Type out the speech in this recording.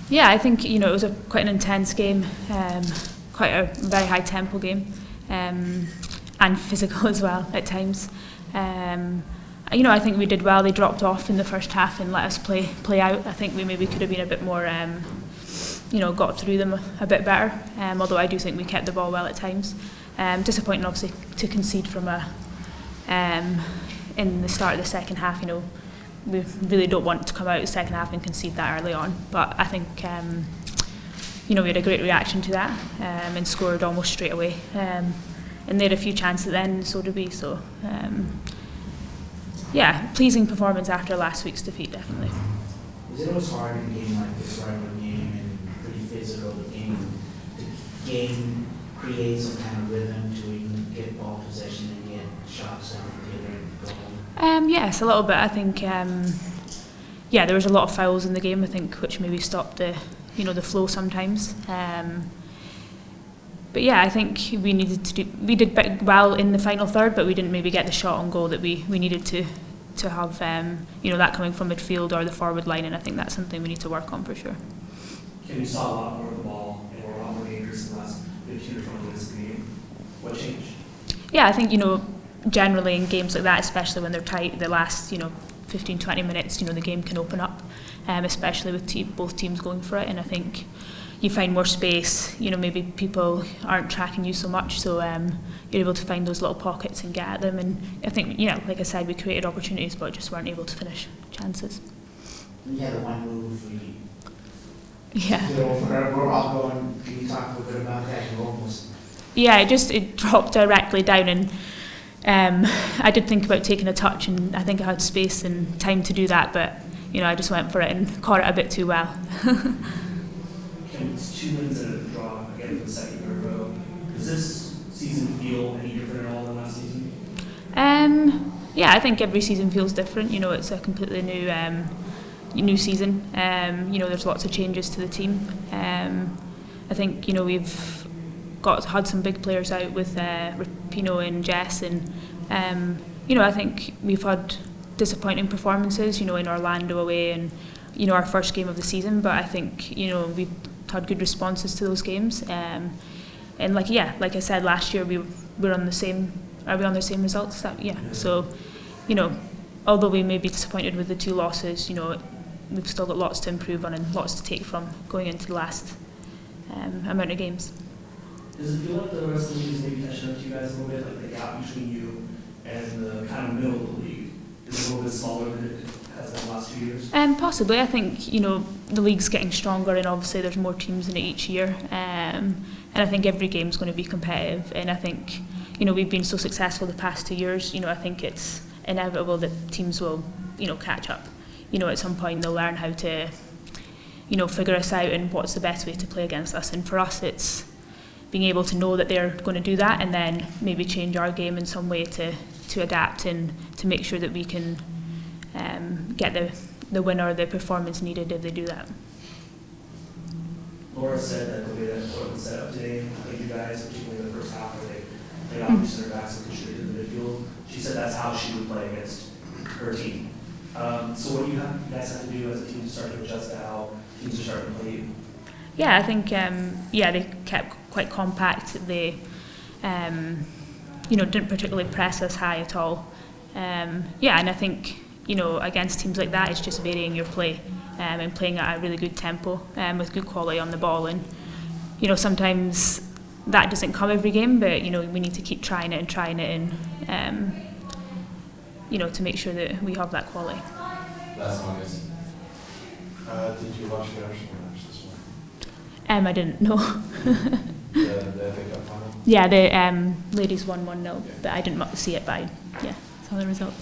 Yeah, I think it was quite an intense game, quite a very high tempo game, and physical as well at times. I think we did well. They dropped off in the first half and let us play out. I think we maybe could have been a bit more, got through them a bit better. Although I do think we kept the ball well at times. Disappointing, obviously, to concede from in the start of the second half. We really don't want to come out of the second half and concede that early on. But I think, we had a great reaction to that and scored almost straight away. And they had a few chances then, so did we. So, pleasing performance after last week's defeat, definitely. Is it always hard in a game like this, right, when game and pretty physical, the game create some kind of rhythm to even get ball possession and get shots out together and go home? Yes, a little bit. I think, there was a lot of fouls in the game, I think, which maybe stopped the flow sometimes. But yeah, I think we did well in the final third, but we didn't maybe get the shot on goal that we needed to have, that coming from midfield or the forward line, and I think that's something we need to work on for sure. Can you saw a lot more of the ball and a lot more dangerous in the last 15 or 20 minutes of the game? What changed? Yeah, I think, generally in games like that, especially when they're tight, the last, 15, 20 minutes, the game can open up, especially with both teams going for it, and I think you find more space, maybe people aren't tracking you so much, so you're able to find those little pockets and get at them, and I think, like I said, we created opportunities but just weren't able to finish chances. You had the one move Yeah. We're all going, can you talk a little bit about that? You almost... Yeah, it dropped directly down, and I did think about taking a touch, and I think I had space and time to do that, but I just went for it and caught it a bit too well. It's 2 wins and a draw again for the second year in a row. Does this season feel any different at all than last season? I think every season feels different. It's a completely new season. There's lots of changes to the team. I think we've had some big players out with Rapinoe and Jess, and I think we've had disappointing performances. In Orlando away and our first game of the season, but I think we've had good responses to those games. And like I said, last year we're on the same. Are we on the same results? So, although we may be disappointed with the 2 losses, we've still got lots to improve on and lots to take from going into the last amount of games. Does it feel like the rest of the league is maybe catching up to you guys a little bit, like the gap between you and the kind of middle of the league is a little bit smaller than it has been the last 2 years? Possibly. I think the league's getting stronger, and obviously there's more teams in it each year. And I think every game's going to be competitive. And I think we've been so successful the past 2 years. I think it's inevitable that teams will catch up. At some point they'll learn how to figure us out and what's the best way to play against us. And for us, it's being able to know that they're going to do that, and then maybe change our game in some way to adapt and to make sure that we can get the win or the performance needed if they do that. Laura said that the way that Portland set up today, I think you guys, particularly in the first half, where they got your center backs and contributed to the midfield, she said that's how she would play against her team. So what do you guys have to do as a team to start to adjust to how teams are starting to play you? Yeah, I think they kept quite compact. They didn't particularly press us high at all. And I think against teams like that, it's just varying your play and playing at a really good tempo with good quality on the ball. And sometimes that doesn't come every game, but we need to keep trying it, and to make sure that we have that quality. Last one is, did you watch the Arsenal match this morning? I didn't know. The FA Cup final? Yeah, the ladies won 1-0, but I didn't see it, but I saw the result.